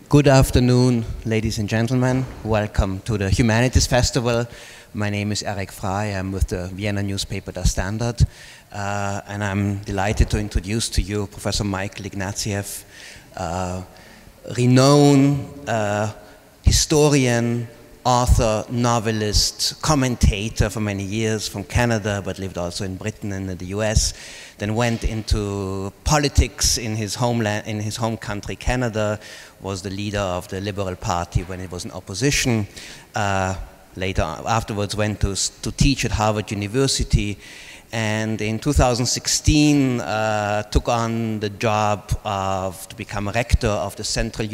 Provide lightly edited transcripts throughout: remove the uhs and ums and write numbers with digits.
Good afternoon, ladies and gentlemen. Welcome to the Humanities Festival. My name is Frey. I'm with the Vienna newspaper Der Standard, and I'm delighted to introduce to you Professor Michael Ignatieff, renowned historian, author, novelist, commentator for many years from Canada, but lived also in Britain and in the US. Then went into politics in his homeland, in his home country, Canada. Was the leader of the Liberal Party when it was in opposition. Afterwards went to teach at Harvard University, and in 2016 took on the job to become a rector of the Central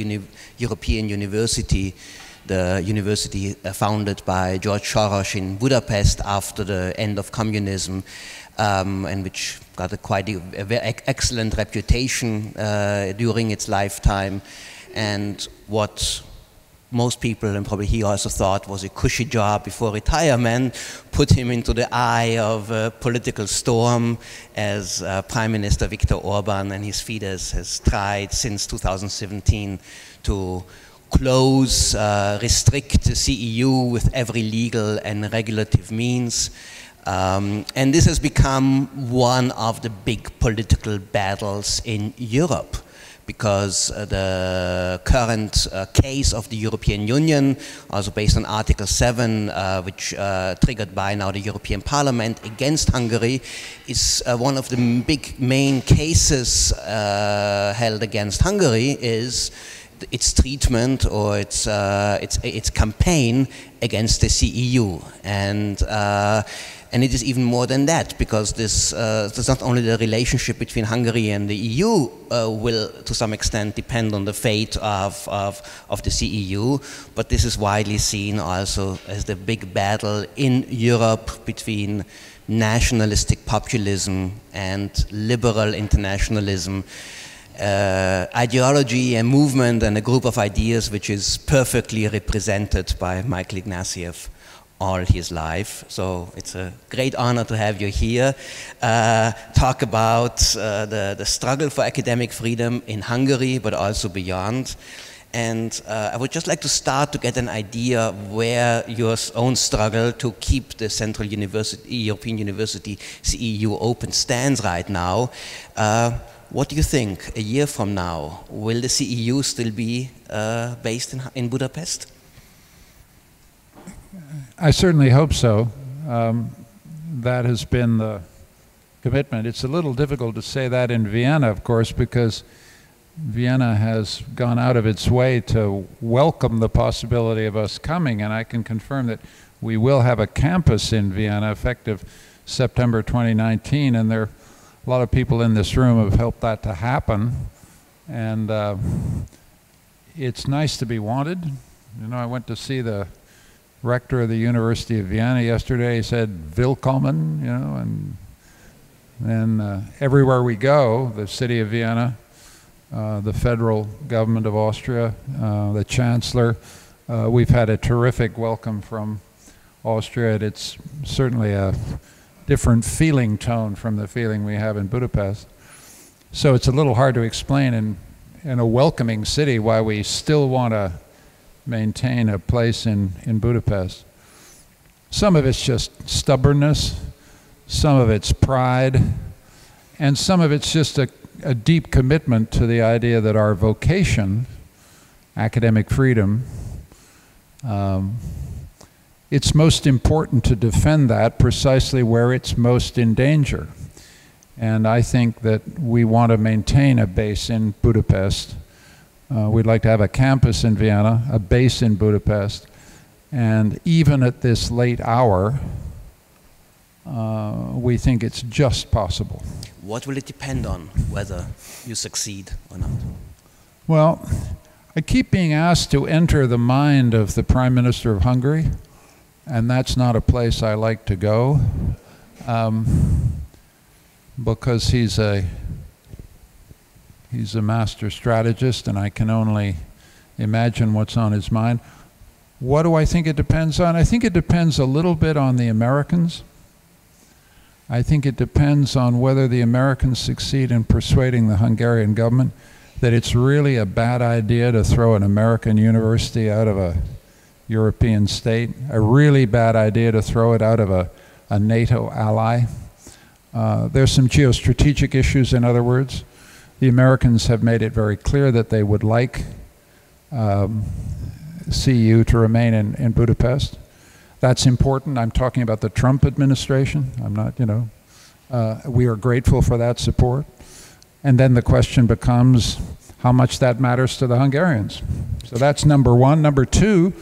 European University, the university founded by George Soros in Budapest after the end of communism, and which got a very excellent reputation during its lifetime. And what most people, and probably he also thought, was a cushy job before retirement, put him into the eye of a political storm as Prime Minister Viktor Orbán and his Fidesz has tried since 2017 to close, restrict the CEU with every legal and regulative means. And this has become one of the big political battles in Europe, because the current case of the European Union, also based on Article 7, which triggered by now the European Parliament against Hungary, is one of the big main cases held against Hungary is its treatment or its campaign against the CEU. And it is even more than that, because this is not only the relationship between Hungary and the EU will to some extent depend on the fate of the CEU, but this is widely seen also as the big battle in Europe between nationalistic populism and liberal internationalism, ideology and movement, and a group of ideas which is perfectly represented by Michael Ignatieff all his life. So it's a great honor to have you here. Talk about the struggle for academic freedom in Hungary, but also beyond. And I would just like to start to get an idea where your own struggle to keep the Central European University CEU open stands right now. What do you think, a year from now, will the CEU still be based in Budapest? I certainly hope so. That has been the commitment. It's a little difficult to say that in Vienna, of course, because Vienna has gone out of its way to welcome the possibility of us coming, and I can confirm that we will have a campus in Vienna effective September 2019, and there are a lot of people in this room who have helped that to happen, and it's nice to be wanted. You know, I went to see the rector of the University of Vienna yesterday. He said, "Willkommen," you know, and everywhere we go, the city of Vienna, the federal government of Austria, the chancellor, we've had a terrific welcome from Austria. It's certainly a different feeling tone from the feeling we have in Budapest. So it's a little hard to explain in a welcoming city why we still want to maintain a place in Budapest. Some of it's just stubbornness, some of it's pride, and some of it's just a deep commitment to the idea that our vocation, academic freedom, it's most important to defend that precisely where it's most in danger. And I think that we want to maintain a base in Budapest. We'd like to have a campus in Vienna, a base in Budapest, and even at this late hour, we think it's just possible. What will it depend on, whether you succeed or not? Well, I keep being asked to enter the mind of the Prime Minister of Hungary, and that's not a place I like to go, because he's a master strategist, and I can only imagine what's on his mind. What do I think it depends on? I think it depends a little bit on the Americans. I think it depends on whether the Americans succeed in persuading the Hungarian government that it's really a bad idea to throw an American university out of a European state, a really bad idea to throw it out of a NATO ally. There's some geostrategic issues, in other words. The Americans have made it very clear that they would like CEU to remain in Budapest. That's important. I'm talking about the Trump administration. I'm not, we are grateful for that support. And then the question becomes how much that matters to the Hungarians. So that's number one. Number two,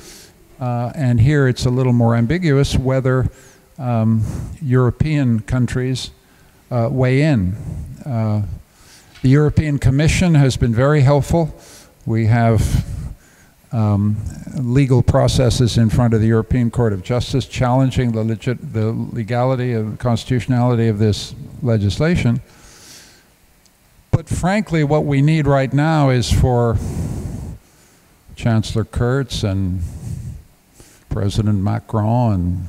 and here it's a little more ambiguous, whether European countries weigh in. The European Commission has been very helpful. We have legal processes in front of the European Court of Justice challenging the legality and constitutionality of this legislation. But frankly, what we need right now is for Chancellor Kurz and President Macron and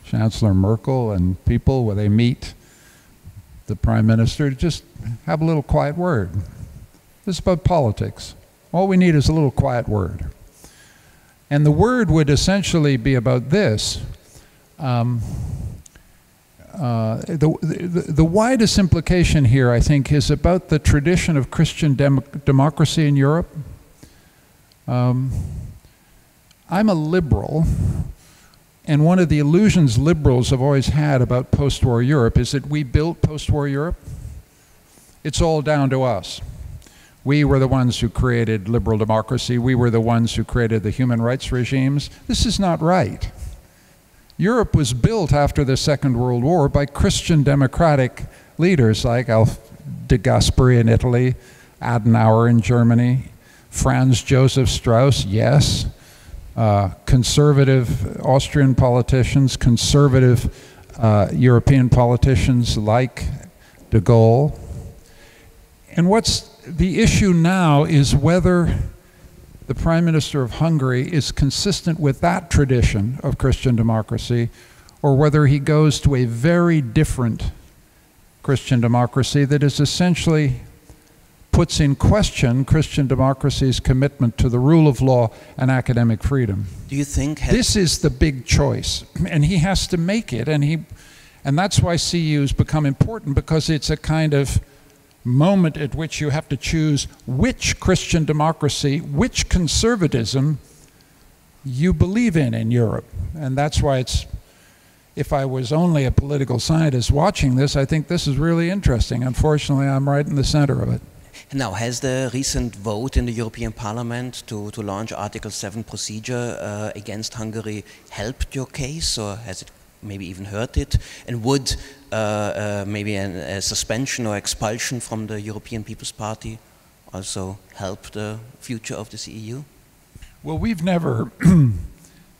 Chancellor Merkel and people, where they meet the Prime Minister, to just have a little quiet word. This is about politics. All we need is a little quiet word. And the word would essentially be about this. The widest implication here, I think, is about the tradition of Christian democracy in Europe. I'm a liberal, and one of the illusions liberals have always had about post-war Europe is that we built post-war Europe. It's all down to us. We were the ones who created liberal democracy. We were the ones who created the human rights regimes. This is not right. Europe was built after the Second World War by Christian democratic leaders like de Gasperi in Italy, Adenauer in Germany, Franz Joseph Strauss, yes, conservative Austrian politicians, conservative European politicians like de Gaulle. And what's the issue now is whether the Prime Minister of Hungary is consistent with that tradition of Christian democracy, or whether he goes to a very different Christian democracy that is essentially puts in question Christian democracy's commitment to the rule of law and academic freedom. Do you think this is the big choice, and he has to make it, and that's why CEU has become important, because it's a kind of moment at which you have to choose which Christian democracy, which conservatism you believe in Europe. And that's why if I was only a political scientist watching this, I think this is really interesting. Unfortunately, I'm right in the center of it. Now, has the recent vote in the European Parliament to launch Article 7 procedure against Hungary helped your case, or has it maybe even hurt it? And would maybe a suspension or expulsion from the European People's Party also help the future of the CEU? Well, we've never,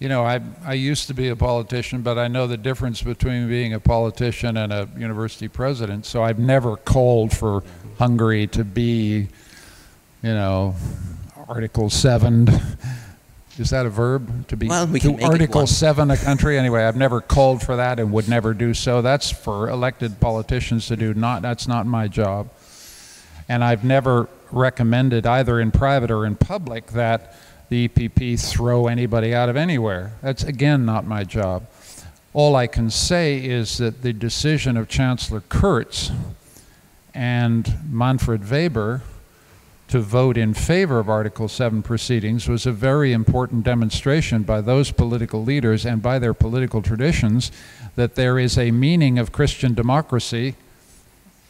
I used to be a politician, but I know the difference between being a politician and a university president, so I've never called for Hungary to be, Article 7. Is that a verb? To be Article 7 a country? Anyway, I've never called for that and would never do so. That's for elected politicians to do. That's not my job. And I've never recommended, either in private or in public, that the EPP throw anybody out of anywhere. That's, again, not my job. All I can say is that the decision of Chancellor Kurz and Manfred Weber to vote in favor of Article 7 proceedings was a very important demonstration by those political leaders and by their political traditions that there is a meaning of Christian democracy,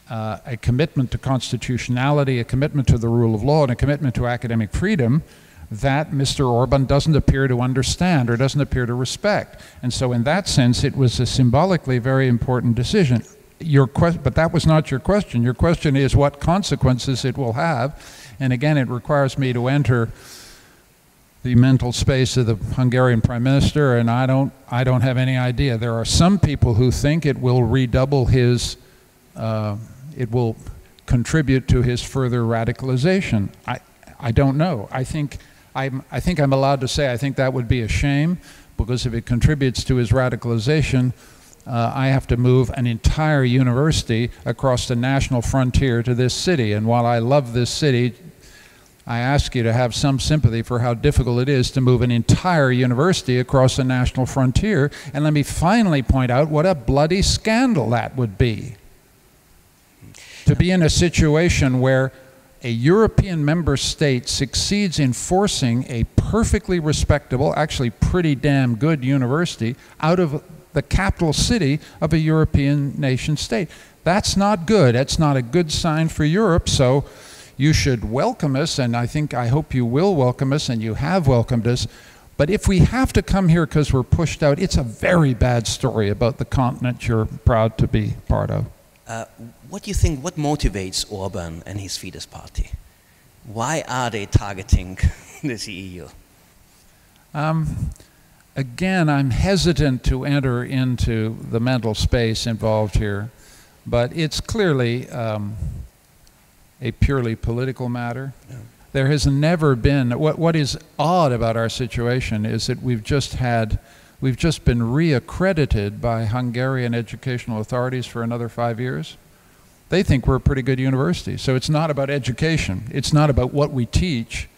a commitment to constitutionality, a commitment to the rule of law, and a commitment to academic freedom that Mr. Orbán doesn't appear to understand or doesn't appear to respect. And so in that sense, it was a symbolically very important decision. But that was not your question. Your question is what consequences it will have. And again, it requires me to enter the mental space of the Hungarian Prime Minister, and I don't have any idea. There are some people who think it will redouble his, it will contribute to his further radicalization. I don't know. I think I'm allowed to say I think that would be a shame, because if it contributes to his radicalization, I have to move an entire university across the national frontier to this city. And while I love this city, I ask you to have some sympathy for how difficult it is to move an entire university across a national frontier. And let me finally point out what a bloody scandal that would be. To be in a situation where a European member state succeeds in forcing a perfectly respectable, actually pretty damn good university out of the capital city of a European nation state. That's not good. That's not a good sign for Europe. So you should welcome us, and I hope you will welcome us, and you have welcomed us. But if we have to come here because we're pushed out, it's a very bad story about the continent you're proud to be part of. What do you think, what motivates Orbán and his Fidesz party? Why are they targeting the CEU? Again, I'm hesitant to enter into the mental space involved here, but it's clearly a purely political matter. Yeah. There has never been, what is odd about our situation is that we've just been reaccredited by Hungarian educational authorities for another 5 years. They think we're a pretty good university. So it's not about education. It's not about what we teach.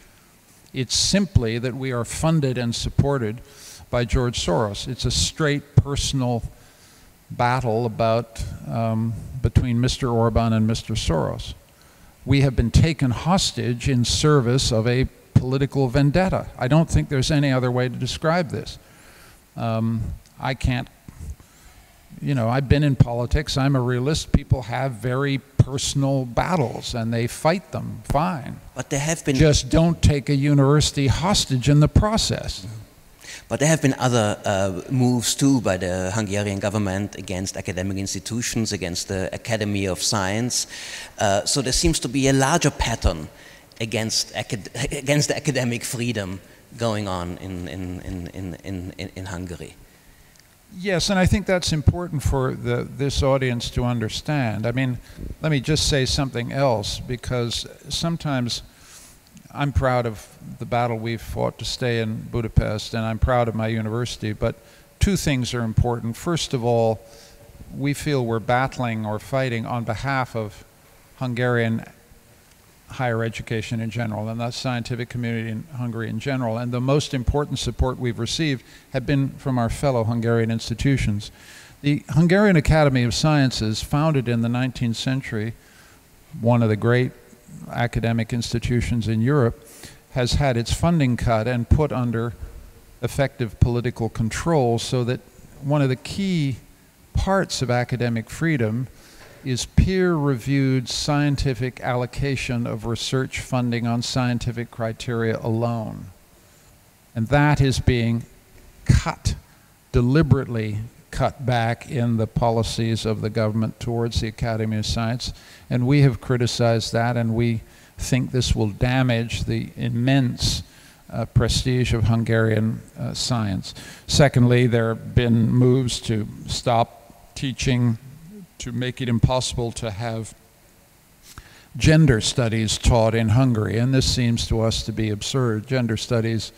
It's simply that we are funded and supported by George Soros. It's a straight personal battle about between Mr. Orbán and Mr. Soros. We have been taken hostage in service of a political vendetta. I don't think there's any other way to describe this. I can't, I've been in politics. I'm a realist. People have very personal battles and they fight them, fine. But there have been... Just don't take a university hostage in the process. But there have been other moves too by the Hungarian government against academic institutions, against the Academy of Science. So there seems to be a larger pattern against academic freedom going on in Hungary. Yes, and I think that's important for this audience to understand. I mean, let me just say something else, because sometimes I'm proud of the battle we've fought to stay in Budapest, and I'm proud of my university, but two things are important. First of all, we feel we're battling or fighting on behalf of Hungarian higher education in general and the scientific community in Hungary in general, and the most important support we've received have been from our fellow Hungarian institutions. The Hungarian Academy of Sciences, founded in the 19th century, one of the great academic institutions in Europe, has had its funding cut and put under effective political control, so that one of the key parts of academic freedom is peer-reviewed scientific allocation of research funding on scientific criteria alone. And that is being cut, deliberately cut back in the policies of the government towards the Academy of Science. And we have criticized that, and we think this will damage the immense prestige of Hungarian science. Secondly, there have been moves to stop teaching, to make it impossible to have gender studies taught in Hungary, and this seems to us to be absurd. Gender studies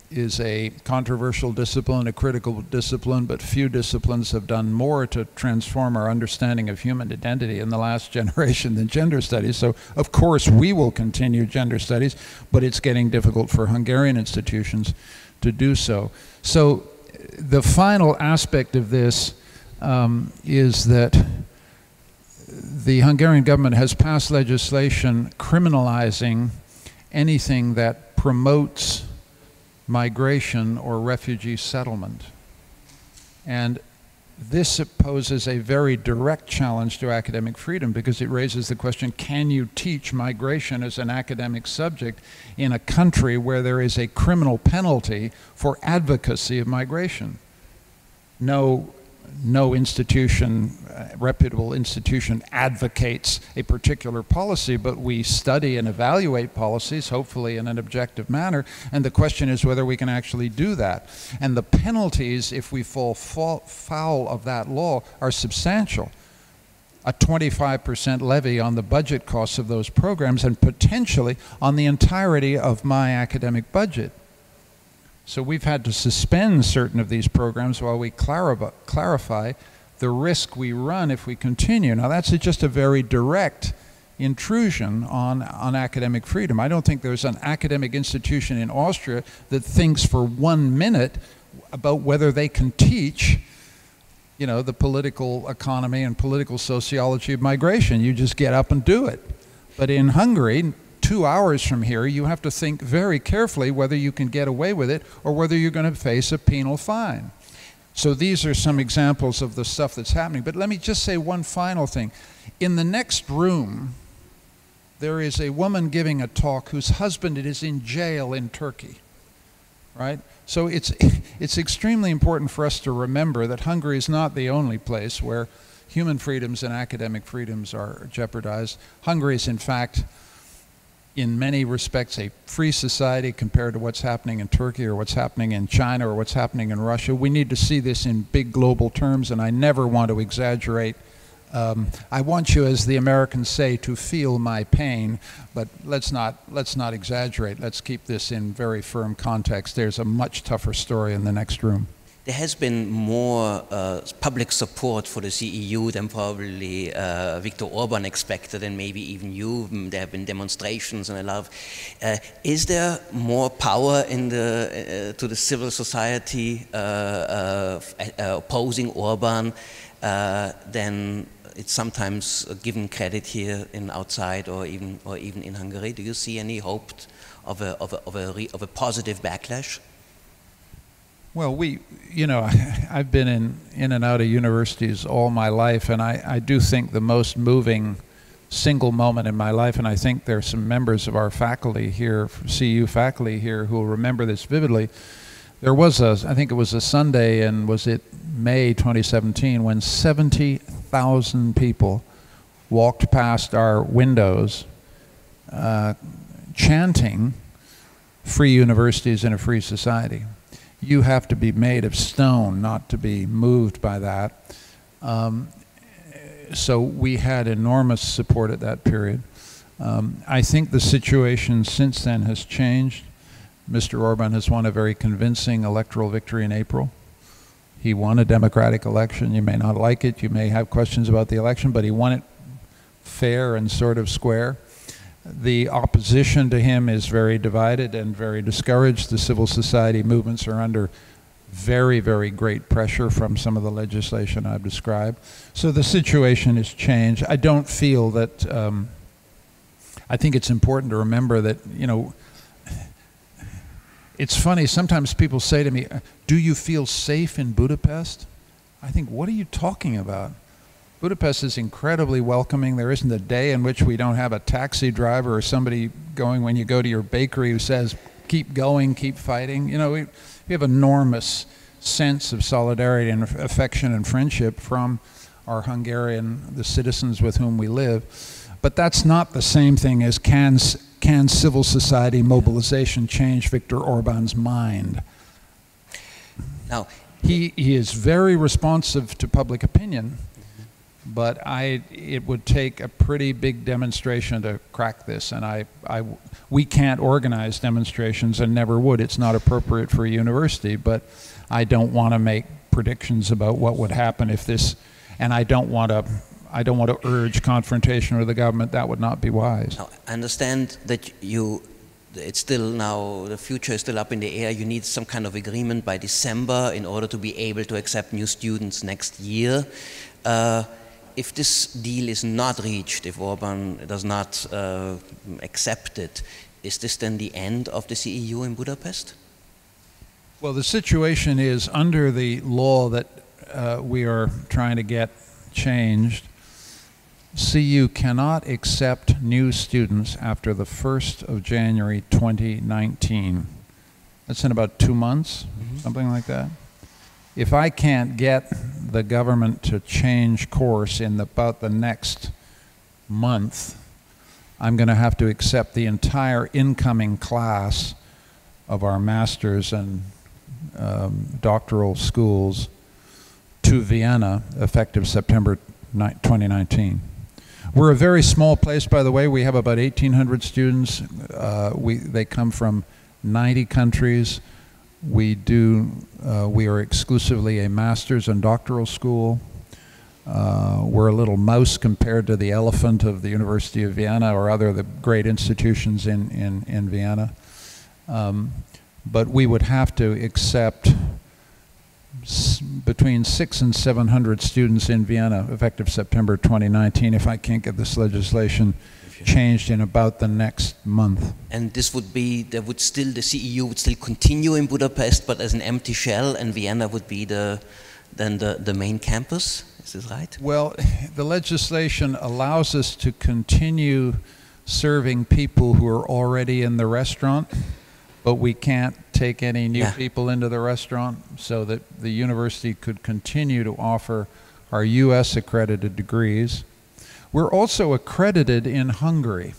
is a controversial discipline, a critical discipline, but few disciplines have done more to transform our understanding of human identity in the last generation than gender studies. So, of course, we will continue gender studies, but it's getting difficult for Hungarian institutions to do so. So, the final aspect of this is that the Hungarian government has passed legislation criminalizing anything that promotes migration or refugee settlement. And this poses a very direct challenge to academic freedom, because it raises the question, can you teach migration as an academic subject in a country where there is a criminal penalty for advocacy of migration? No institution, reputable institution, advocates a particular policy, but we study and evaluate policies, hopefully in an objective manner, and the question is whether we can actually do that. And the penalties, if we fall foul of that law, are substantial. A 25% levy on the budget costs of those programs, and potentially on the entirety of my academic budget. So we've had to suspend certain of these programs while we clarify the risk we run if we continue. Now that's just a very direct intrusion on academic freedom. I don't think there's an academic institution in Austria that thinks for 1 minute about whether they can teach, you know, the political economy and political sociology of migration. You just get up and do it. But in Hungary, 2 hours from here, you have to think very carefully whether you can get away with it or whether you're going to face a penal fine. So these are some examples of the stuff that's happening. But let me just say one final thing. In the next room, there is a woman giving a talk whose husband is in jail in Turkey, right? So it's extremely important for us to remember that Hungary is not the only place where human freedoms and academic freedoms are jeopardized. Hungary is, in fact, in many respects, a free society compared to what's happening in Turkey or what's happening in China or what's happening in Russia. We need to see this in big global terms, and I never want to exaggerate. I want you, as the Americans say, to feel my pain, but let's not exaggerate. Let's keep this in very firm context. There's a much tougher story in the next room. There has been more public support for the CEU than probably Viktor Orbán expected, and maybe even you. There have been demonstrations and a lot of. Is there more power in to the civil society opposing Orbán than it's sometimes given credit here in outside or even in Hungary? Do you see any hope of a positive backlash? Well, I've been in and out of universities all my life, and I do think the most moving single moment in my life, and I think there are some members of our faculty here, CEU faculty here, who will remember this vividly. There was I think it was a Sunday, and was it May 2017, when 70,000 people walked past our windows chanting free universities in a free society. You have to be made of stone not to be moved by that. So we had enormous support at that period. I think the situation since then has changed. Mr. Orbán has won a very convincing electoral victory in April. He won a democratic election. You may not like it, you may have questions about the election, but he won it fair and sort of square. The opposition to him is very divided and very discouraged. The civil society movements are under very, very great pressure from some of the legislation I've described. So the situation has changed. I don't feel that, I think it's important to remember that, you know, it's funny, sometimes people say to me, do you feel safe in Budapest? I think, what are you talking about? Budapest is incredibly welcoming. There isn't a day in which we don't have a taxi driver or somebody going when you go to your bakery who says, keep going, keep fighting. You know, we have enormous sense of solidarity and affection and friendship from our the citizens with whom we live. But that's not the same thing as can civil society mobilization change Viktor Orbán's mind? Now, he is very responsive to public opinion, but it would take a pretty big demonstration to crack this, and we can't organize demonstrations and never would. It's not appropriate for a university, but I don't want to make predictions about what would happen if this, and I don't want to urge confrontation with the government. That would not be wise. Now, I understand that it's still now, the future is still up in the air. You need some kind of agreement by December in order to be able to accept new students next year. If this deal is not reached, if Orbán does not accept it, is this then the end of the CEU in Budapest? Well, the situation is, under the law that we are trying to get changed, CEU cannot accept new students after the 1st of January 2019. That's in about 2 months, something like that. If I can't get the government to change course in about the next month, I'm going to have to accept the entire incoming class of our master's and doctoral schools to Vienna, effective September 2019. We're a very small place, by the way. We have about 1,800 students. They come from 90 countries. We are exclusively a master's and doctoral school. We're a little mouse compared to the elephant of the University of Vienna or other the great institutions in Vienna. But we would have to accept between 600 and 700 students in Vienna effective September 2019 if I can't get this legislation changed in about the next month. And this would be, the CEU would still continue in Budapest, but as an empty shell, and Vienna would be the main campus? Is this right? Well, the legislation allows us to continue serving people who are already in the restaurant, but we can't take any new people into the restaurant, so that the university could continue to offer our US accredited degrees. We're also accredited in Hungary,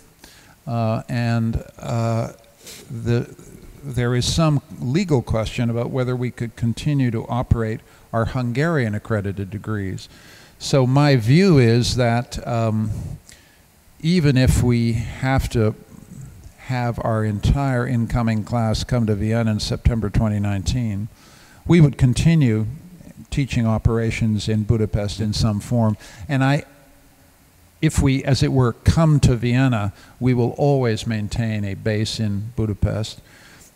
and there is some legal question about whether we could continue to operate our Hungarian accredited degrees. So my view is that even if we have to have our entire incoming class come to Vienna in September 2019, we would continue teaching operations in Budapest in some form. And if we, as it were, come to Vienna, we will always maintain a base in Budapest.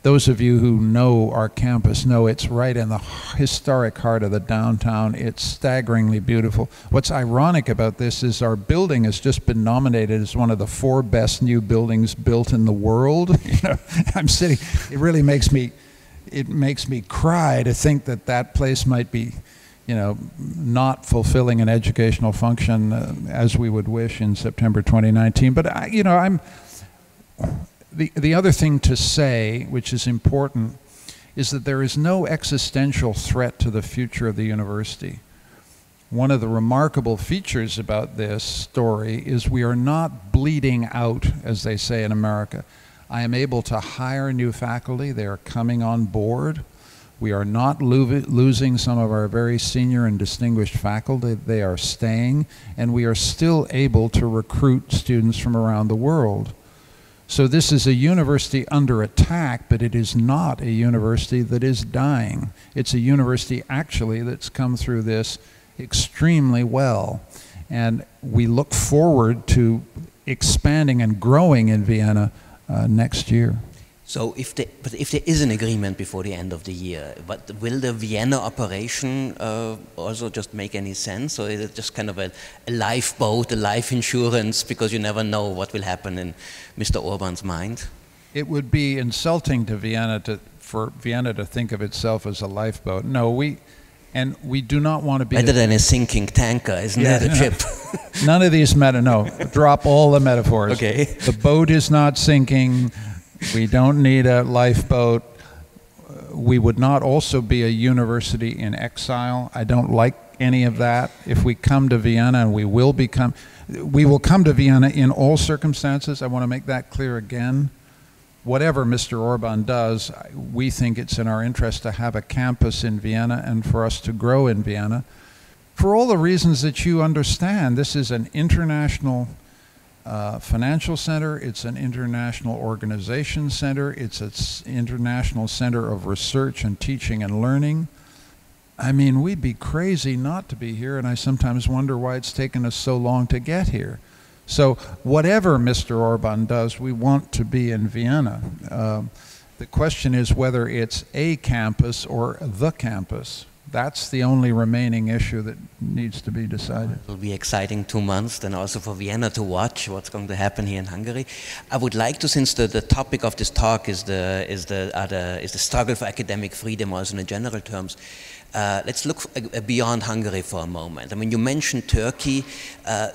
Those of you who know our campus know it's right in the historic heart of the downtown. It's staggeringly beautiful. What's ironic about this is our building has just been nominated as one of the 4 best new buildings built in the world. You know, I'm sitting, it really makes me cry to think that that place might be, you know, not fulfilling an educational function as we would wish in September 2019. But The other thing to say, which is important, is that there is no existential threat to the future of the university. One of the remarkable features about this story is we are not bleeding out, as they say in America. I am able to hire new faculty. They are coming on board. We are not losing some of our very senior and distinguished faculty. They are staying, and we are still able to recruit students from around the world. So this is a university under attack, but it is not a university that is dying. It's a university actually that's come through this extremely well. And we look forward to expanding and growing in Vienna next year. So if there is an agreement before the end of the year, but will the Vienna operation also just make any sense, or is it just kind of a lifeboat, a life insurance, because you never know what will happen in Mr. Orbán's mind? It would be insulting to Vienna for Vienna to think of itself as a lifeboat. No, we do not want to be better than a sinking tanker, isn't it? A ship. None of these no. Drop all the metaphors. Okay. The boat is not sinking. We don't need a lifeboat. We would not also be a university in exile. I don't like any of that. If we come to Vienna, and we will come to Vienna in all circumstances. I want to make that clear again. Whatever Mr. Orbán does, we think it's in our interest to have a campus in Vienna and for us to grow in Vienna. For all the reasons that you understand, this is an international financial center, it's an international organization center, it's an international center of research and teaching and learning. I mean, we'd be crazy not to be here, and I sometimes wonder why it's taken us so long to get here. So whatever Mr. Orbán does, we want to be in Vienna. The question is whether it's a campus or the campus. That's the only remaining issue that needs to be decided. It will be exciting 2 months, then also for Vienna to watch what's going to happen here in Hungary. I would like to, since the topic of this talk is the struggle for academic freedom, also in general terms, let's look beyond Hungary for a moment. I mean, you mentioned Turkey.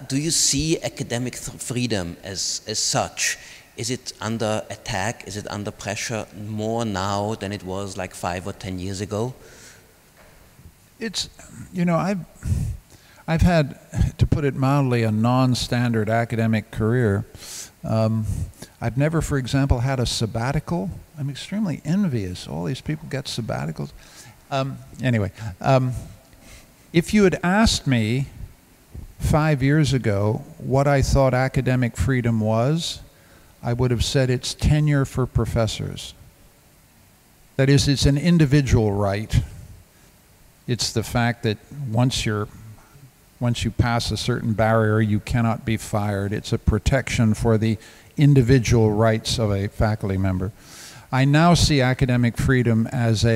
Do you see academic freedom as such? Is it under attack? Is it under pressure more now than it was like 5 or 10 years ago? It's, you know, I've had, to put it mildly, a non-standard academic career. I've never, for example, had a sabbatical. I'm extremely envious. All these people get sabbaticals. Anyway, if you had asked me 5 years ago what I thought academic freedom was, I would have said it's tenure for professors. That is, it's an individual right. It's the fact that once you're Once you pass a certain barrier, you cannot be fired. It's a protection for the individual rights of a faculty member. I now see academic freedom as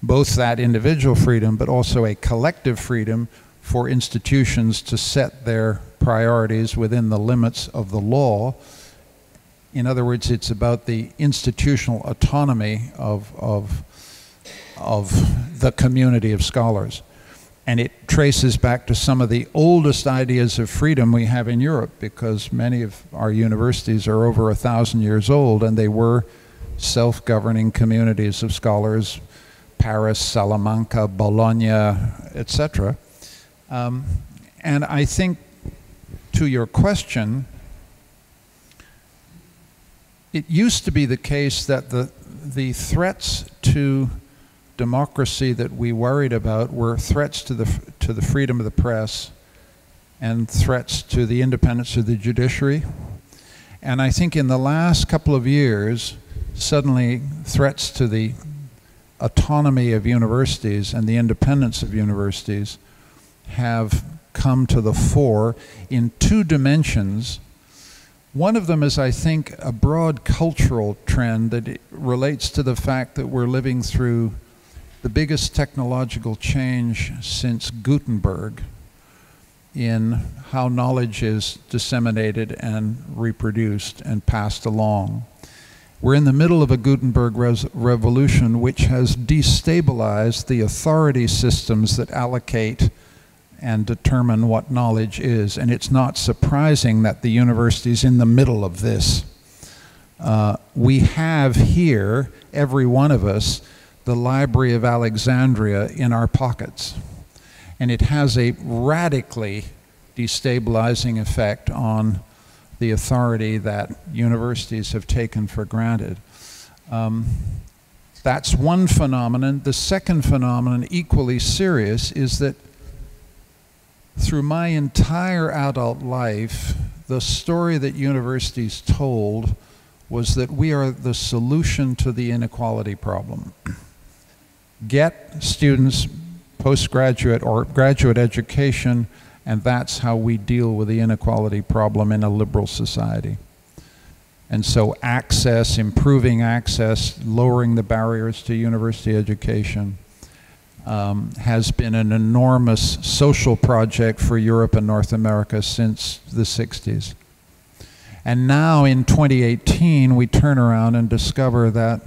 both that individual freedom, but also a collective freedom for institutions to set their priorities within the limits of the law. In other words, it's about the institutional autonomy of the community of scholars. And it traces back to some of the oldest ideas of freedom we have in Europe, because many of our universities are over 1,000 years old, and they were self-governing communities of scholars, Paris, Salamanca, Bologna, etc. And I think, to your question, it used to be the case that the threats to democracy that we worried about were threats to the freedom of the press and threats to the independence of the judiciary. And I think in the last couple of years, suddenly threats to the autonomy of universities and the independence of universities have come to the fore in two dimensions. One of them is, I think, a broad cultural trend that relates to the fact that we're living through the biggest technological change since Gutenberg in how knowledge is disseminated and reproduced and passed along. We're in the middle of a Gutenberg revolution which has destabilized the authority systems that allocate and determine what knowledge is. And it's not surprising that the university is in the middle of this. We have here, every one of us, the Library of Alexandria in our pockets. And it has a radically destabilizing effect on the authority that universities have taken for granted. That's one phenomenon. The second phenomenon, equally serious, is that through my entire adult life, the story that universities told was that we are the solution to the inequality problem. Get students postgraduate or graduate education, and that's how we deal with the inequality problem in a liberal society. And so access, improving access, lowering the barriers to university education has been an enormous social project for Europe and North America since the 60s. And now in 2018, we turn around and discover that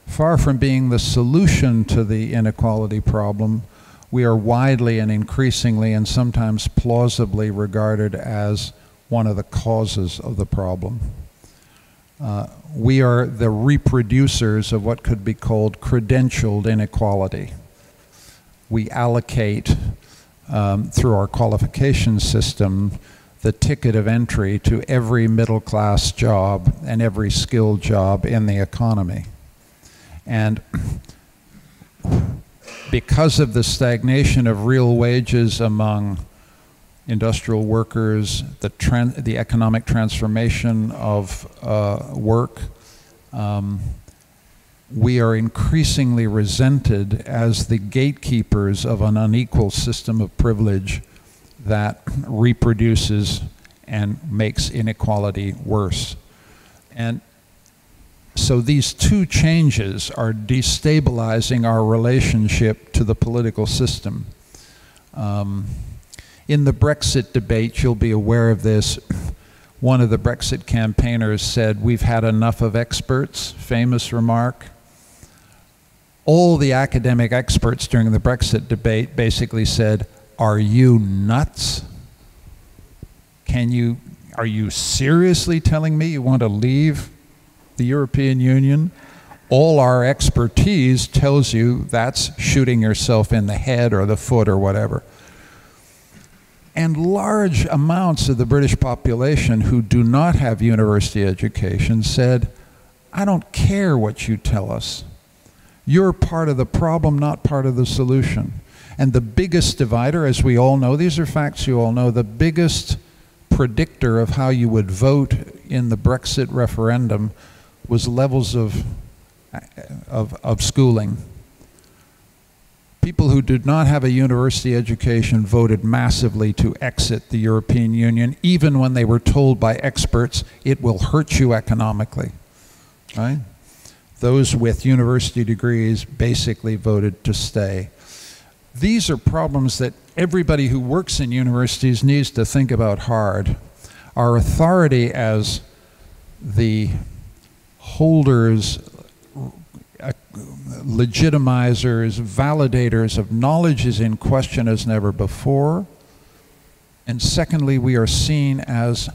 far from being the solution to the inequality problem, we are widely and increasingly and sometimes plausibly regarded as one of the causes of the problem. We are the reproducers of what could be called credentialed inequality. We allocate, through our qualification system, the ticket of entry to every middle-class job and every skilled job in the economy. And because of the stagnation of real wages among industrial workers, the economic transformation of work, we are increasingly resented as the gatekeepers of an unequal system of privilege that reproduces and makes inequality worse. And so these two changes are destabilizing our relationship to the political system. In the Brexit debate, you'll be aware of this, one of the Brexit campaigners said, "We've had enough of experts," famous remark. All the academic experts during the Brexit debate basically said, "Are you nuts? Are you seriously telling me you want to leave the European Union? All our expertise tells you that's shooting yourself in the head or the foot or whatever." And large amounts of the British population who do not have university education said, "I don't care what you tell us. You're part of the problem, not part of the solution." And the biggest divider, as we all know, these are facts you all know, the biggest predictor of how you would vote in the Brexit referendum was levels of schooling. people who did not have a university education voted massively to exit the European Union, even when they were told by experts it will hurt you economically, right? Those with university degrees basically voted to stay. These are problems that everybody who works in universities needs to think about hard. Our authority as the holders, legitimizers, validators of knowledge is in question as never before. And secondly, we are seen as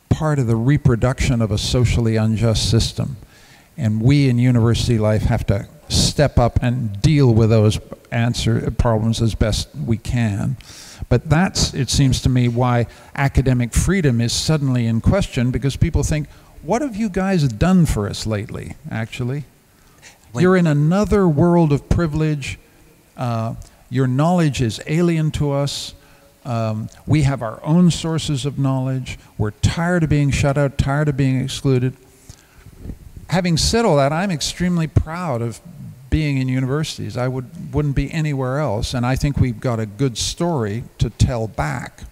part of the reproduction of a socially unjust system. And we in university life have to step up and deal with those problems as best we can. But that's, it seems to me, why academic freedom is suddenly in question, because people think, what have you guys done for us lately, actually? You're in another world of privilege. Your knowledge is alien to us. We have our own sources of knowledge. We're tired of being shut out, tired of being excluded. Having said all that, I'm extremely proud of being in universities. I wouldn't be anywhere else, and I think we've got a good story to tell back,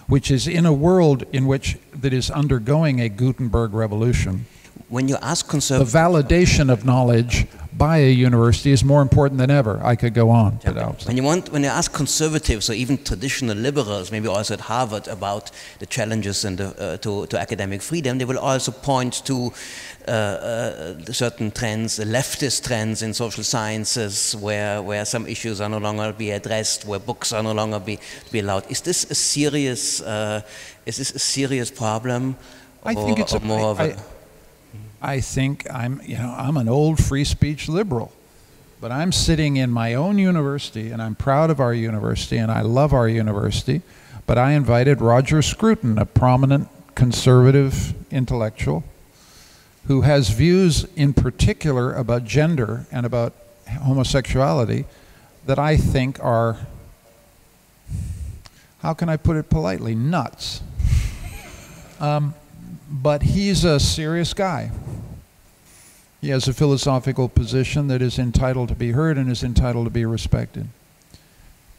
which is in a world in which that is undergoing a Gutenberg revolution. When you ask The conservatives, validation of knowledge by a university is more important than ever. I could go on. when you ask conservatives or even traditional liberals, maybe also at Harvard, about the challenges and to academic freedom, they will also point to certain trends, leftist trends in social sciences, where some issues are no longer be addressed, where books are no longer be allowed. Is this a serious problem? I think it's more of a I think I'm an old free speech liberal, but I'm sitting in my own university, and I'm proud of our university, and I love our university, but I invited Roger Scruton, a prominent conservative intellectual, who has views in particular about gender and about homosexuality that I think are, how can I put it politely, nuts. But he's a serious guy. He has a philosophical position that is entitled to be heard and is entitled to be respected.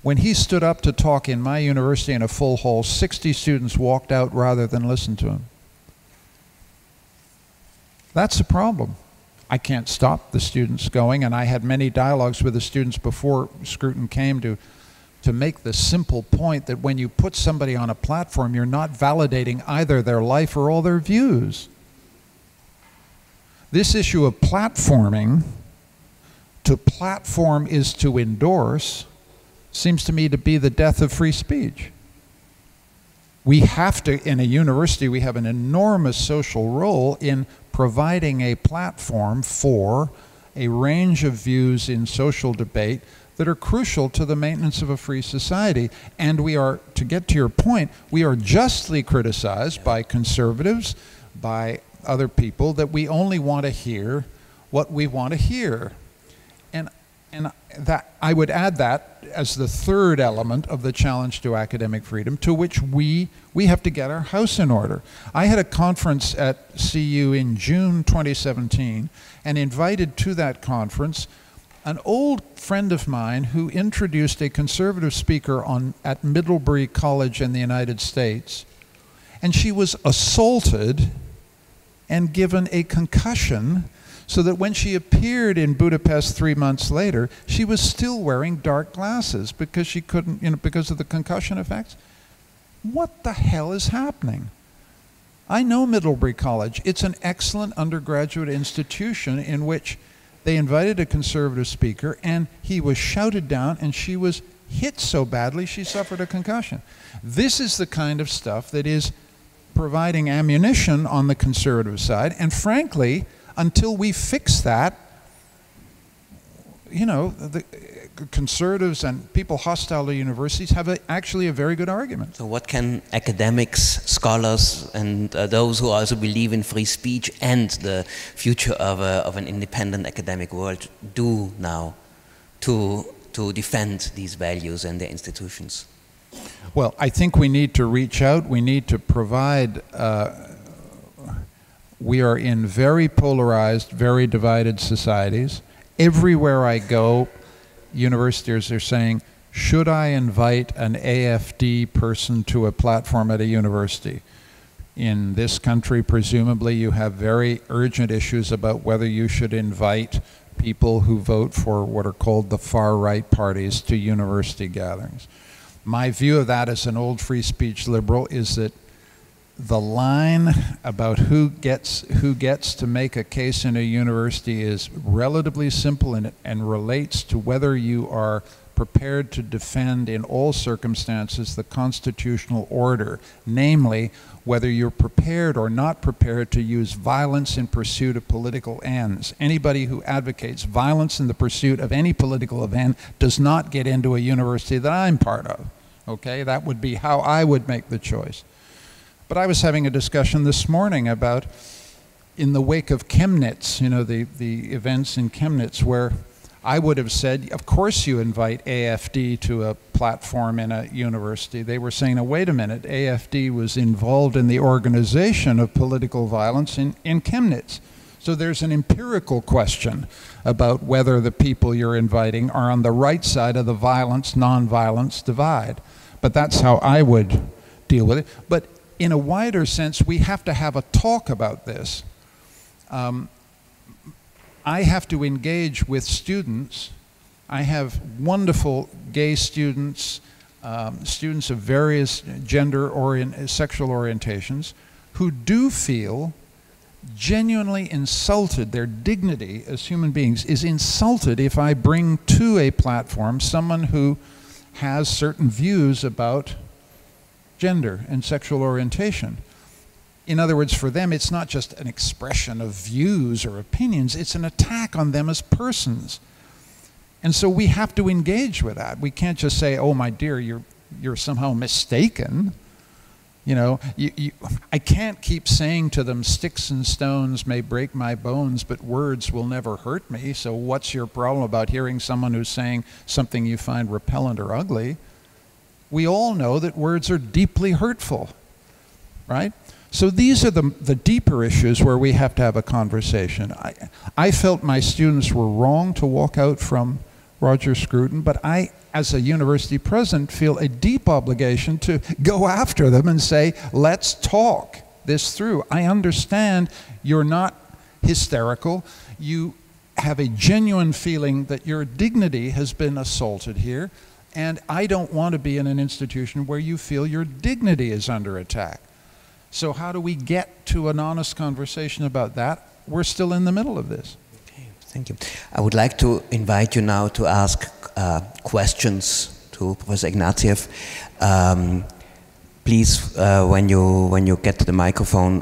When he stood up to talk in my university in a full hall, 60 students walked out rather than listen to him. That's a problem. I can't stop the students going, and I had many dialogues with the students before Scruton came to make the simple point that when you put somebody on a platform, you're not validating either their life or all their views. This issue of platforming, to platform is to endorse, seems to me to be the death of free speech. We have to, in a university, we have an enormous social role in providing a platform for a range of views in social debate that are crucial to the maintenance of a free society. And we are, to get to your point, we are justly criticized by conservatives, by other people, that we only want to hear what we want to hear. And that I would add that as the third element of the challenge to academic freedom, to which we have to get our house in order. I had a conference at CEU in June 2017 and invited to that conference an old friend of mine who introduced a conservative speaker at Middlebury College in the United States, and she was assaulted and given a concussion, so that when she appeared in Budapest 3 months later, she was still wearing dark glasses because she couldn't, because of the concussion effects. What the hell is happening? I know Middlebury College. It's an excellent undergraduate institution in which they invited a conservative speaker, and he was shouted down, and she was hit so badly she suffered a concussion. This is the kind of stuff that is providing ammunition on the conservative side, and frankly, until we fix that, the conservatives and people hostile to universities have actually a very good argument. So what can academics, scholars, and those who also believe in free speech and the future of an independent academic world do now to defend these values and their institutions? Well, I think we need to reach out. We need to provide we are in very polarized, very divided societies. Everywhere I go, universities are saying, should I invite an AFD person to a platform at a university? In this country, presumably, you have very urgent issues about whether you should invite people who vote for what are called the far-right parties to university gatherings. My view of that as an old free speech liberal is that the line about who gets to make a case in a university is relatively simple and relates to whether you are prepared to defend in all circumstances the constitutional order, namely whether you're prepared or not prepared to use violence in pursuit of political ends. Anybody who advocates violence in the pursuit of any political end does not get into a university that I'm part of. Okay, that would be how I would make the choice. But I was having a discussion this morning about, in the wake of Chemnitz, you know, the events in Chemnitz, where I would have said, of course you invite AFD to a platform in a university. They were saying, oh, wait a minute, AFD was involved in the organization of political violence in Chemnitz. So there's an empirical question about whether the people you're inviting are on the right side of the violence, non-violence divide. But that's how I would deal with it. But in a wider sense, we have to have a talk about this. I have to engage with students. I have wonderful gay students, students of various sexual orientations, who do feel genuinely insulted. Their dignity as human beings is insulted if I bring to a platform someone who has certain views about gender and sexual orientation. In other words, for them, it's not just an expression of views or opinions, it's an attack on them as persons. And so we have to engage with that. We can't just say, oh, my dear, you're somehow mistaken. You know, I can't keep saying to them, sticks and stones may break my bones, but words will never hurt me. So what's your problem about hearing someone who's saying something you find repellent or ugly? We all know that words are deeply hurtful, right? So these are the deeper issues where we have to have a conversation. I felt my students were wrong to walk out from Roger Scruton, but I, as a university president, feel a deep obligation to go after them and say, let's talk this through. I understand you're not hysterical. You have a genuine feeling that your dignity has been assaulted here, and I don't want to be in an institution where you feel your dignity is under attack. So how do we get to an honest conversation about that? We're still in the middle of this. Okay, thank you. I would like to invite you now to ask questions to Professor Ignatieff. Please, when you get to the microphone,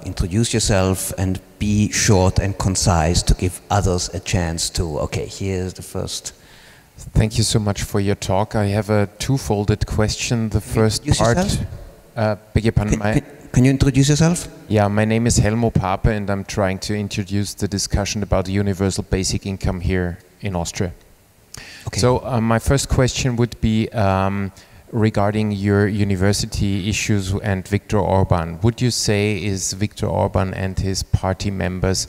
introduce yourself and be short and concise to give others a chance to, okay, here's the first. Thank you so much for your talk. I have a two-folded question. The first part... beg your pardon, can you introduce yourself? Yeah, my name is Helmo Pape and I'm trying to introduce the discussion about the universal basic income here in Austria. Okay. So my first question would be regarding your university issues and Viktor Orbán. Would you say is Viktor Orbán and his party members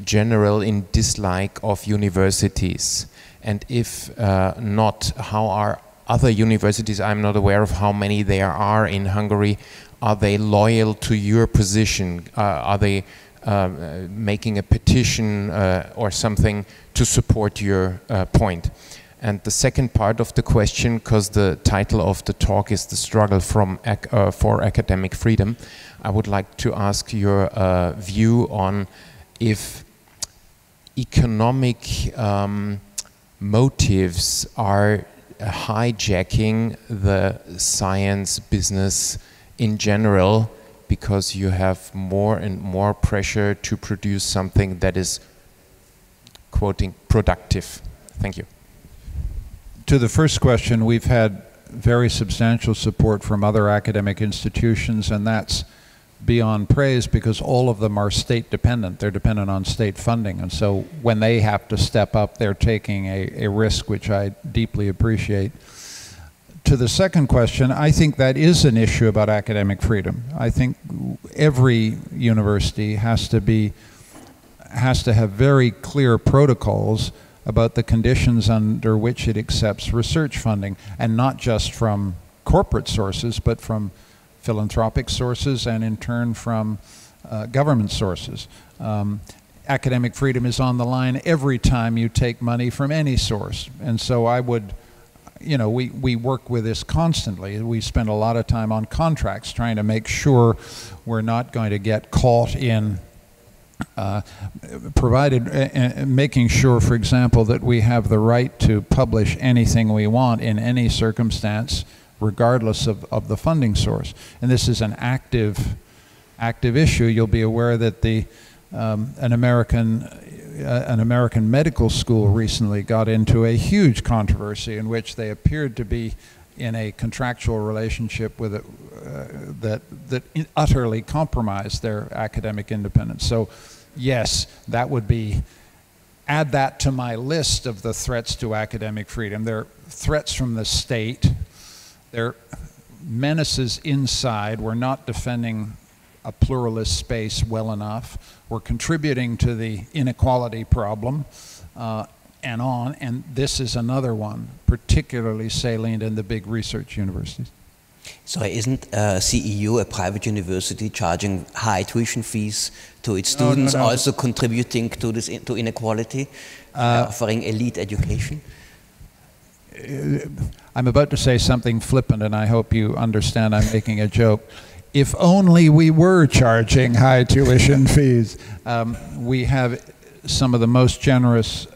general in dislike of universities? And if not, how are other universities, I'm not aware of how many there are in Hungary, are they loyal to your position? Are they making a petition or something to support your point? And the second part of the question, because the title of the talk is the struggle for academic freedom, I would like to ask your view on if economic motives are hijacking the science business in general, because you have more and more pressure to produce something that is, quoting, productive. Thank you. To the first question, we've had very substantial support from other academic institutions, and that's beyond praise because all of them are state dependent. They're dependent on state funding, and so when they have to step up, they're taking a risk, which I deeply appreciate. To the second question, I think that is an issue about academic freedom. I think every university has to have very clear protocols about the conditions under which it accepts research funding, and not just from corporate sources, but from philanthropic sources and in turn from government sources. Academic freedom is on the line every time you take money from any source. And so I would, you know, we work with this constantly. We spend a lot of time on contracts trying to make sure we're not going to get caught in making sure, for example, that we have the right to publish anything we want in any circumstance, regardless of the funding source. And this is an active issue. You'll be aware that an American medical school recently got into a huge controversy in which they appeared to be in a contractual relationship with that utterly compromised their academic independence. So yes, that would be, add that to my list of the threats to academic freedom. There are threats from the state, there are menaces inside. We're not defending a pluralist space well enough. We're contributing to the inequality problem, and this is another one, particularly salient in the big research universities. So isn't CEU, a private university, charging high tuition fees to its students, no. also contributing to this to inequality, offering elite education? I'm about to say something flippant, and I hope you understand I'm making a joke. If only we were charging high tuition fees. We have some of the most generous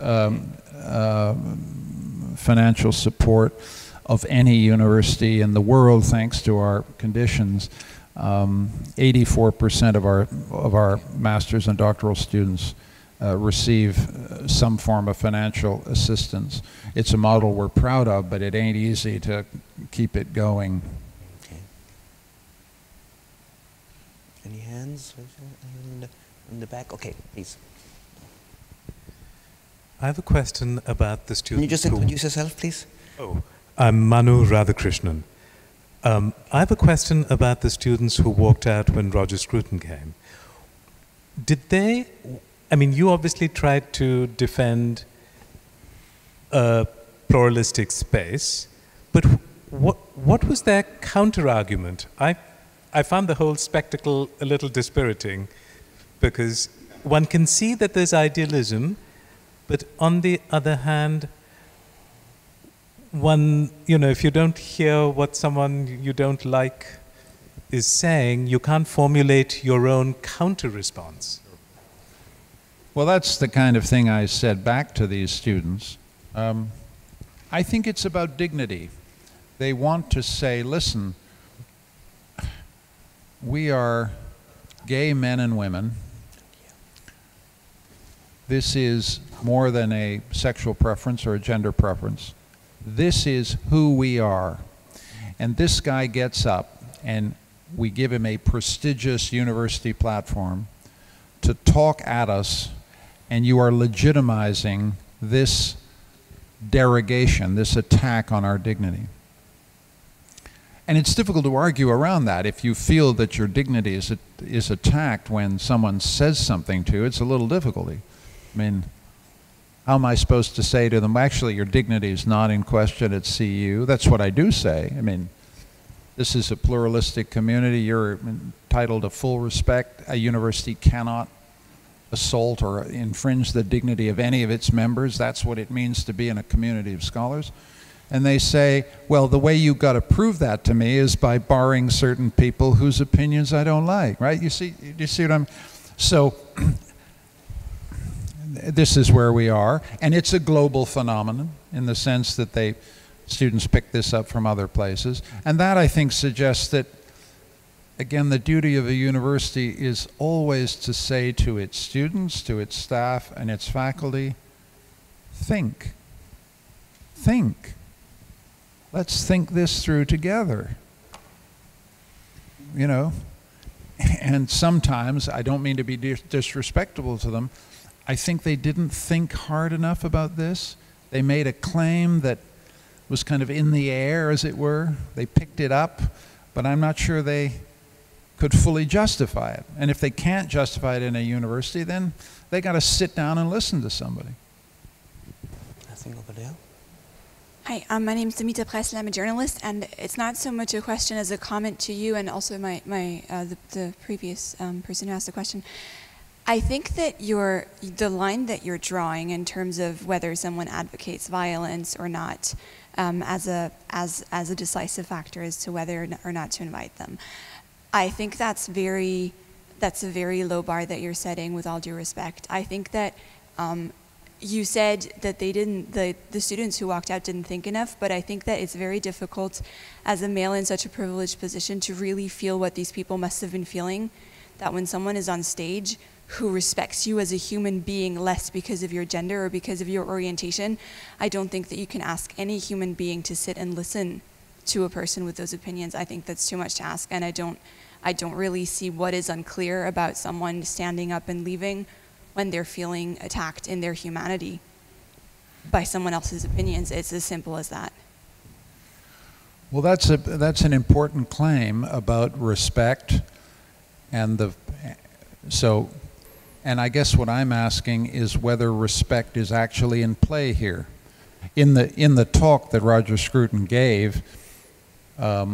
financial support of any university in the world, thanks to our conditions. 84% of our master's and doctoral students receive some form of financial assistance. It's a model we're proud of, but it ain't easy to keep it going. Any hands in the back? Okay, please. I have a question about the students. Can you just introduce yourself, please? Oh, I'm Manu Radhakrishnan. I have a question about the students who walked out when Roger Scruton came. Did they, I mean, you obviously tried to defend a pluralistic space, but what was their counter-argument? I found the whole spectacle a little dispiriting, because one can see that there's idealism, but on the other hand, one, you know, if you don't hear what someone you don't like is saying, you can't formulate your own counter-response. Well, that's the kind of thing I said back to these students. I think it's about dignity. They want to say, listen, we are gay men and women. This is more than a sexual preference or a gender preference. This is who we are. And this guy gets up and we give him a prestigious university platform to talk at us, and you are legitimizing this derogation, this attack on our dignity. And it's difficult to argue around that. If you feel that your dignity is attacked when someone says something to you, it's a little difficulty. I mean, how am I supposed to say to them, actually, your dignity is not in question at CEU? That's what I do say. I mean, this is a pluralistic community. You're entitled to full respect. A university cannot assault or infringe the dignity of any of its members. That's what it means to be in a community of scholars. And they say, well, the way you've got to prove that to me is by barring certain people whose opinions I don't like, right? You see what I'm... So this is where we are, and it's a global phenomenon in the sense that students pick this up from other places. And that, I think, suggests that, again, the duty of a university is always to say to its students, to its staff, and its faculty, think. Think. Let's think this through together. You know, and sometimes, I don't mean to be disrespectful to them, I think they didn't think hard enough about this. They made a claim that was kind of in the air, as it were. They picked it up, but I'm not sure they could fully justify it. And if they can't justify it in a university, then they got to sit down and listen to somebody. think over there. Hi, my name is Damita Pressel. I'm a journalist, and it's not so much a question as a comment to you, and also the previous person who asked the question. I think that the line that you're drawing in terms of whether someone advocates violence or not, as a decisive factor as to whether or not to invite them, I think that's a very low bar that you're setting. With all due respect, I think that. You said that the students who walked out didn't think enough, but I think that it's very difficult as a male in such a privileged position to really feel what these people must have been feeling, that when someone is on stage who respects you as a human being less because of your gender or because of your orientation, I don't think that you can ask any human being to sit and listen to a person with those opinions. I think that's too much to ask, and I don't really see what is unclear about someone standing up and leaving when they're feeling attacked in their humanity by someone else's opinions. It's as simple as that. Well, that's an important claim about respect, and I guess what I'm asking is whether respect is actually in play here. In the talk that Roger Scruton gave, there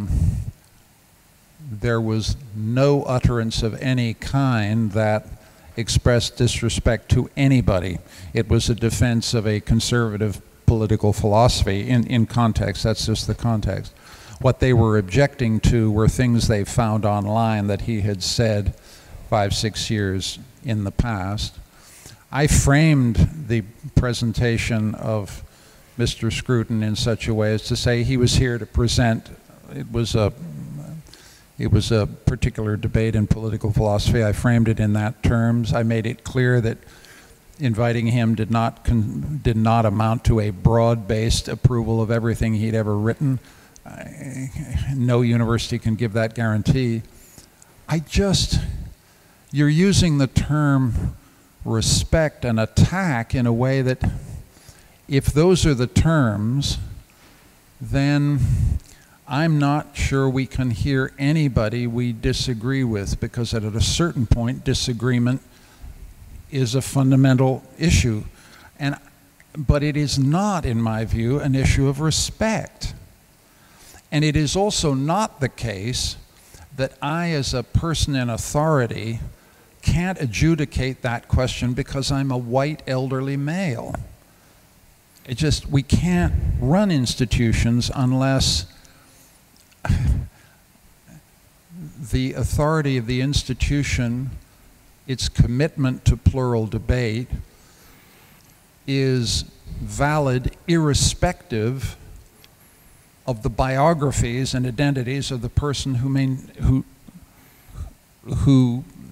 was no utterance of any kind that expressed disrespect to anybody. It was a defense of a conservative political philosophy in context. That's just the context. What they were objecting to were things they found online that he had said 5-6 years in the past. I framed the presentation of Mr. Scruton in such a way as to say he was here to present. It was a particular debate in political philosophy. I framed it in that terms. I made it clear that inviting him did not amount to a broad-based approval of everything he'd ever written. No university can give that guarantee. You're using the term respect and attack in a way that, if those are the terms, then I'm not sure we can hear anybody we disagree with, because at a certain point, disagreement is a fundamental issue. But it is not, in my view, an issue of respect. And it is also not the case that I, as a person in authority, can't adjudicate that question because I'm a white elderly male. We can't run institutions unless the authority of the institution, its commitment to plural debate, is valid irrespective of the biographies and identities of the person who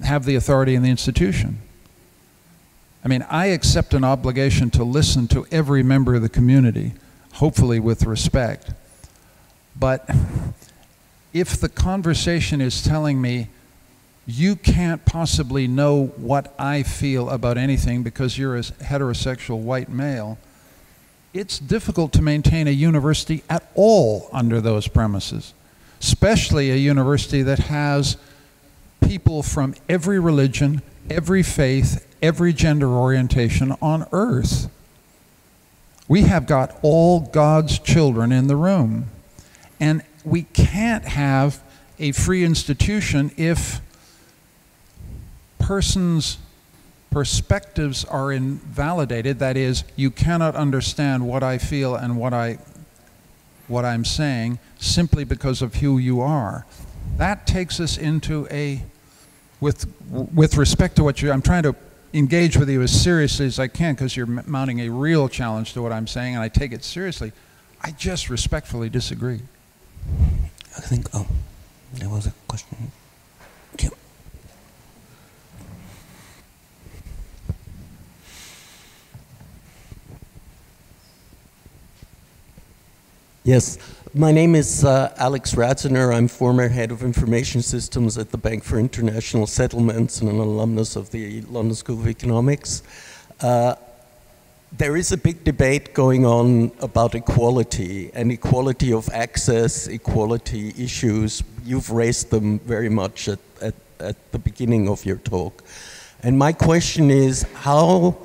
have the authority in the institution. I mean, I accept an obligation to listen to every member of the community, hopefully with respect. But if the conversation is telling me, you can't possibly know what I feel about anything because you're a heterosexual white male, it's difficult to maintain a university at all under those premises, especially a university that has people from every religion, every faith, every gender orientation on earth. We have got all God's children in the room. And we can't have a free institution if persons' perspectives are invalidated. That is, you cannot understand what I feel and what I'm saying simply because of who you are. That takes us into with respect to what I'm trying to engage with you as seriously as I can, because you're mounting a real challenge to what I'm saying, and I take it seriously. I just respectfully disagree. I think, there was a question. Yeah. Yes, my name is Alex Ratzener. I'm former head of information systems at the Bank for International Settlements and an alumnus of the London School of Economics. There is a big debate going on about equality and equality of access, equality issues. You've raised them very much at the beginning of your talk. And my question is, how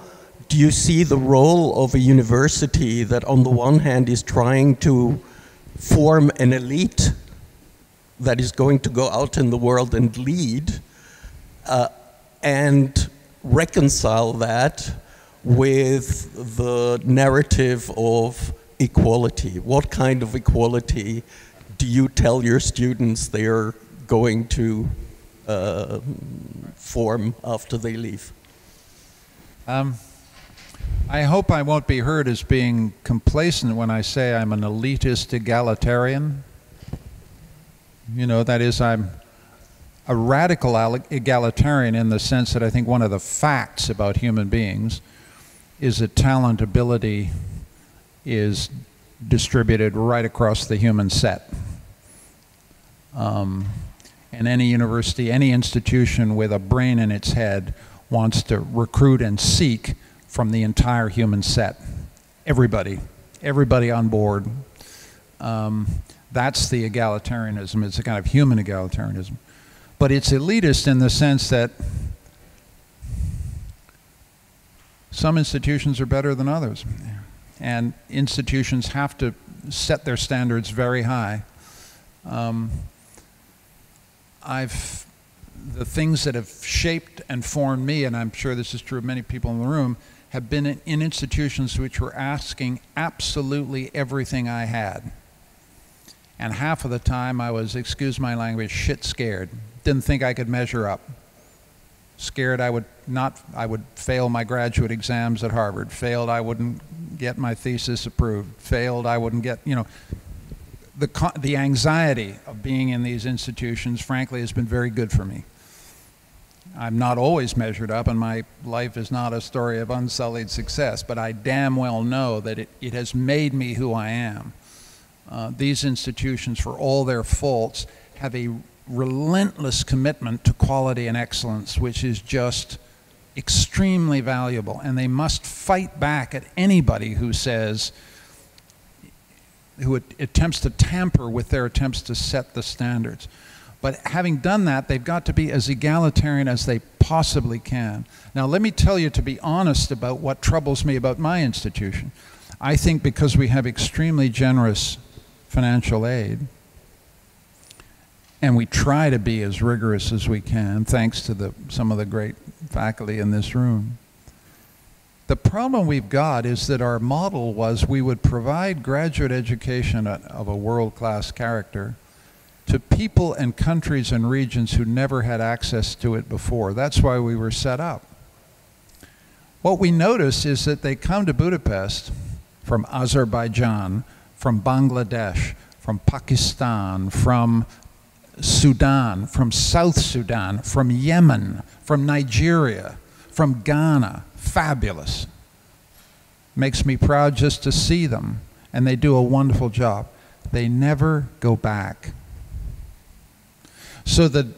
do you see the role of a university that on the one hand is trying to form an elite that is going to go out in the world and lead, and reconcile that with the narrative of equality? What kind of equality do you tell your students they are going to form after they leave? I hope I won't be heard as being complacent when I say I'm an elitist egalitarian. You know, that is, I'm a radical egalitarian in the sense that I think one of the facts about human beings is that talent, ability is distributed right across the human set. And any university, any institution with a brain in its head wants to recruit and seek from the entire human set. Everybody on board. That's the egalitarianism. It's a kind of human egalitarianism. But it's elitist in the sense that some institutions are better than others. And institutions have to set their standards very high. The things that have shaped and formed me, and I'm sure this is true of many people in the room, have been in institutions which were asking absolutely everything I had. And half of the time I was, excuse my language, shit scared. Didn't think I could measure up. Scared I would fail my graduate exams at Harvard. Failed I wouldn't get my thesis approved. Failed I wouldn't get, you know. The anxiety of being in these institutions, frankly, has been very good for me. I'm not always measured up, and my life is not a story of unsullied success, but I damn well know that it has made me who I am. These institutions, for all their faults, have a relentless commitment to quality and excellence, which is just extremely valuable, and they must fight back at anybody who attempts to tamper with their attempts to set the standards. But having done that, they've got to be as egalitarian as they possibly can. Now, let me tell you, to be honest, about what troubles me about my institution. I think because we have extremely generous financial aid, and we try to be as rigorous as we can, thanks to some of the great faculty in this room. The problem we've got is that our model was we would provide graduate education of a world-class character to people and countries and regions who never had access to it before. That's why we were set up. What we notice is that they come to Budapest from Azerbaijan, from Bangladesh, from Pakistan, from Sudan, from South Sudan, from Yemen, from Nigeria, from Ghana. Fabulous. Makes me proud just to see them, and they do a wonderful job. They never go back. So the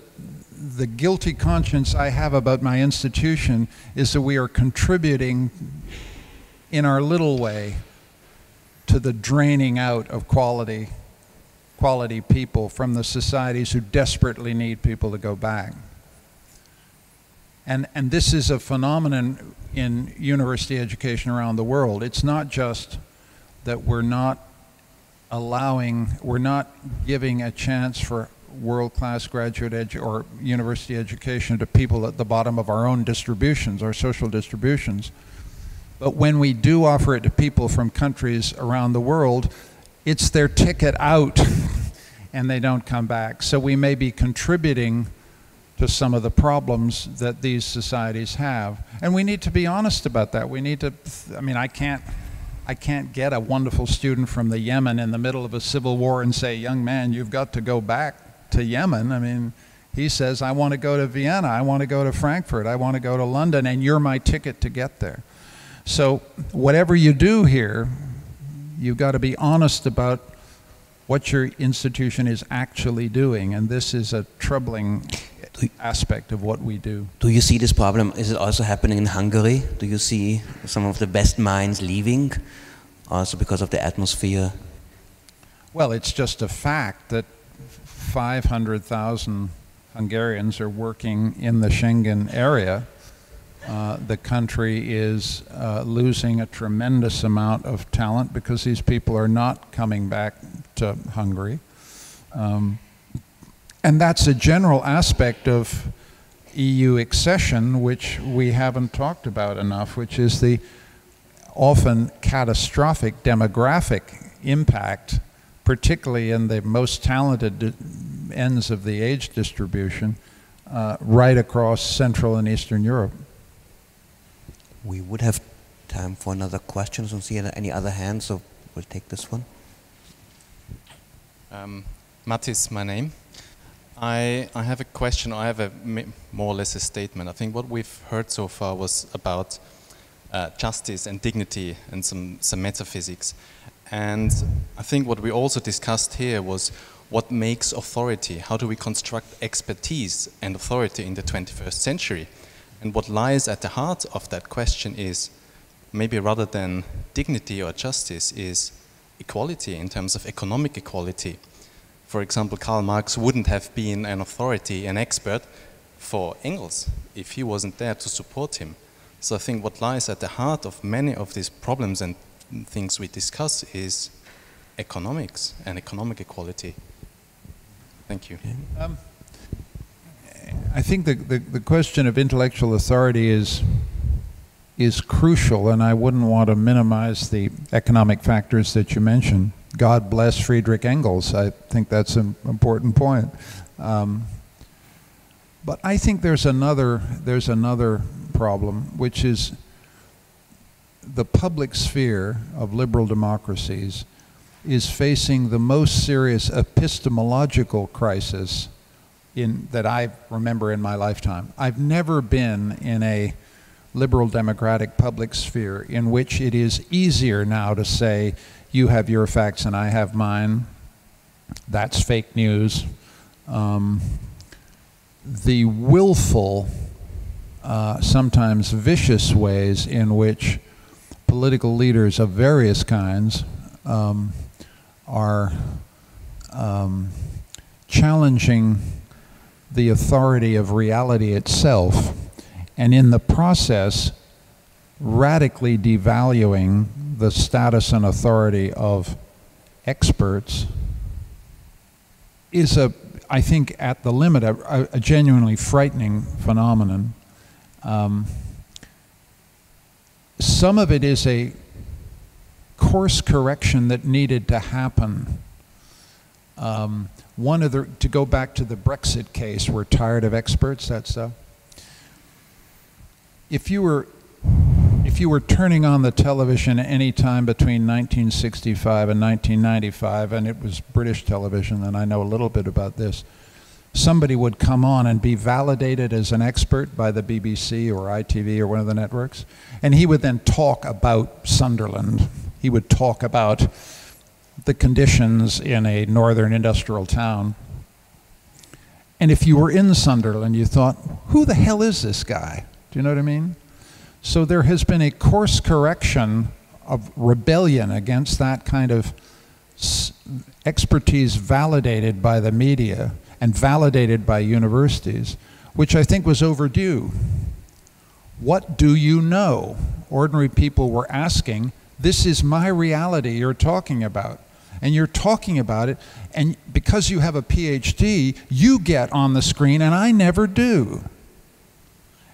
guilty conscience I have about my institution is that we are contributing in our little way to the draining out of quality people from the societies who desperately need people to go back. And this is a phenomenon in university education around the world. It's not just that we're not giving a chance for world-class graduate or university education to people at the bottom of our own distributions, our social distributions. But when we do offer it to people from countries around the world, it's their ticket out and they don't come back. So we may be contributing to some of the problems that these societies have. And we need to be honest about that. We need to, I mean, I can't get a wonderful student from the Yemen in the middle of a civil war and say, young man, you've got to go back to Yemen. I mean, he says, I want to go to Vienna, I want to go to Frankfurt, I want to go to London, and you're my ticket to get there. So whatever you do here, you've got to be honest about what your institution is actually doing, and this is a troubling aspect of what we do. Do you see this problem? Is it also happening in Hungary? Do you see some of the best minds leaving, also because of the atmosphere? Well, it's just a fact that 500,000 Hungarians are working in the Schengen area The country is losing a tremendous amount of talent because these people are not coming back to Hungary. And that's a general aspect of EU accession which we haven't talked about enough, which is the often catastrophic demographic impact, particularly in the most talented ends of the age distribution, right across Central and Eastern Europe. We would have time for another question. I don't see any other hands, so we'll take this one. Mattis, my name. I have a question, I have more or less a statement. I think what we've heard so far was about justice and dignity and some metaphysics. And I think what we also discussed here was what makes authority, how do we construct expertise and authority in the 21st century? And what lies at the heart of that question is, maybe rather than dignity or justice, is equality in terms of economic equality. For example, Karl Marx wouldn't have been an authority, an expert for Engels if he wasn't there to support him. So I think what lies at the heart of many of these problems and things we discuss is economics and economic equality. Thank you. I think the question of intellectual authority is crucial, and I wouldn't want to minimize the economic factors that you mentioned. God bless Friedrich Engels. I think that's an important point. But I think there's another problem, which is the public sphere of liberal democracies is facing the most serious epistemological crisis that I remember in my lifetime. I've never been in a liberal democratic public sphere in which it is easier now to say, you have your facts and I have mine. That's fake news. The willful, sometimes vicious ways in which political leaders of various kinds are challenging the authority of reality itself, and in the process radically devaluing the status and authority of experts, is I think at the limit, a genuinely frightening phenomenon. Some of it is a course correction that needed to happen. To go back to the Brexit case, we're tired of experts, that stuff. If you were turning on the television any time between 1965 and 1995, and it was British television, and I know a little bit about this, somebody would come on and be validated as an expert by the BBC or ITV or one of the networks, and he would then talk about Sunderland. He would talk about the conditions in a northern industrial town. And if you were in Sunderland, you thought, who the hell is this guy? Do you know what I mean? So there has been a course correction of rebellion against that kind of expertise validated by the media and validated by universities, which I think was overdue. What do you know? Ordinary people were asking, this is my reality you're talking about. And you're talking about it, and because you have a PhD, you get on the screen, and I never do.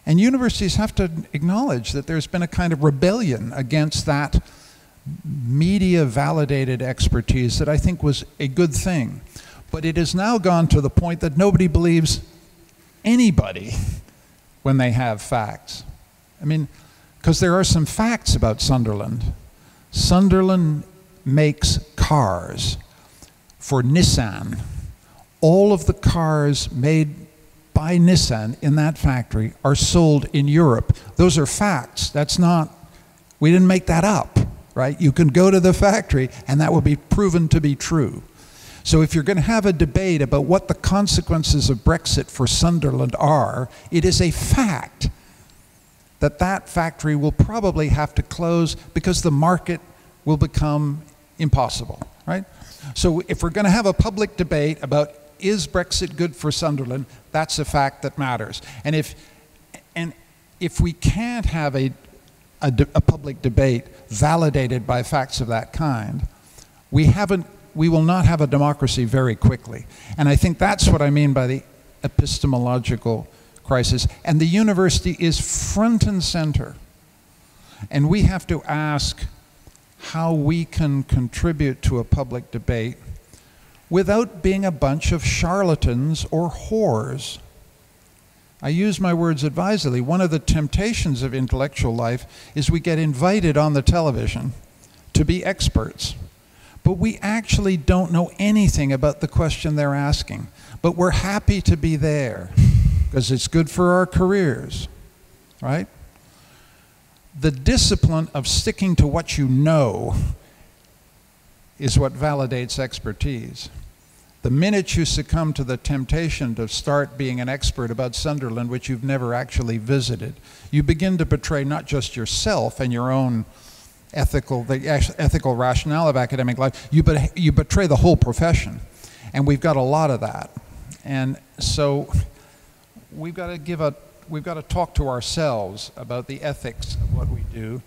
And universities have to acknowledge that there's been a kind of rebellion against that media-validated expertise that I think was a good thing. But it has now gone to the point that nobody believes anybody when they have facts. I mean, because there are some facts about Sunderland. Sunderland makes cars for Nissan. All of the cars made by Nissan in that factory are sold in Europe. Those are facts. That's not, we didn't make that up, right? You can go to the factory and that will be proven to be true. So if you're going to have a debate about what the consequences of Brexit for Sunderland are, it is a fact that that factory will probably have to close because the market will become impossible, right? So if we're going to have a public debate about is Brexit good for Sunderland, that's a fact that matters. And if we can't have a public debate validated by facts of that kind, we will not have a democracy very quickly. And I think that's what I mean by the epistemological crisis. And the university is front and center. And we have to ask how we can contribute to a public debate without being a bunch of charlatans or whores. I use my words advisedly. One of the temptations of intellectual life is we get invited on the television to be experts, but we actually don't know anything about the question they're asking. But we're happy to be there because it's good for our careers, right? The discipline of sticking to what you know is what validates expertise. The minute you succumb to the temptation to start being an expert about Sunderland, which you've never actually visited, you begin to betray not just yourself and your own ethical rationale of academic life, you betray the whole profession. And we've got a lot of that. And so we've got to talk to ourselves about the ethics of what we do,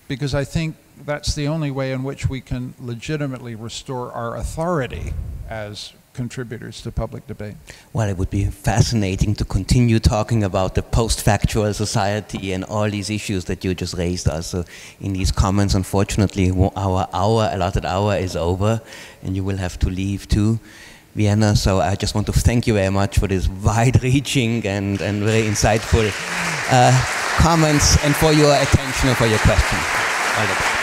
because I think that's the only way in which we can legitimately restore our authority as contributors to public debate. Well, it would be fascinating to continue talking about the post-factual society and all these issues that you just raised also in these comments. Unfortunately, our allotted hour is over, and you will have to leave too, Vienna. So I just want to thank you very much for this wide-reaching and very insightful comments, and for your attention and for your questions. All the best.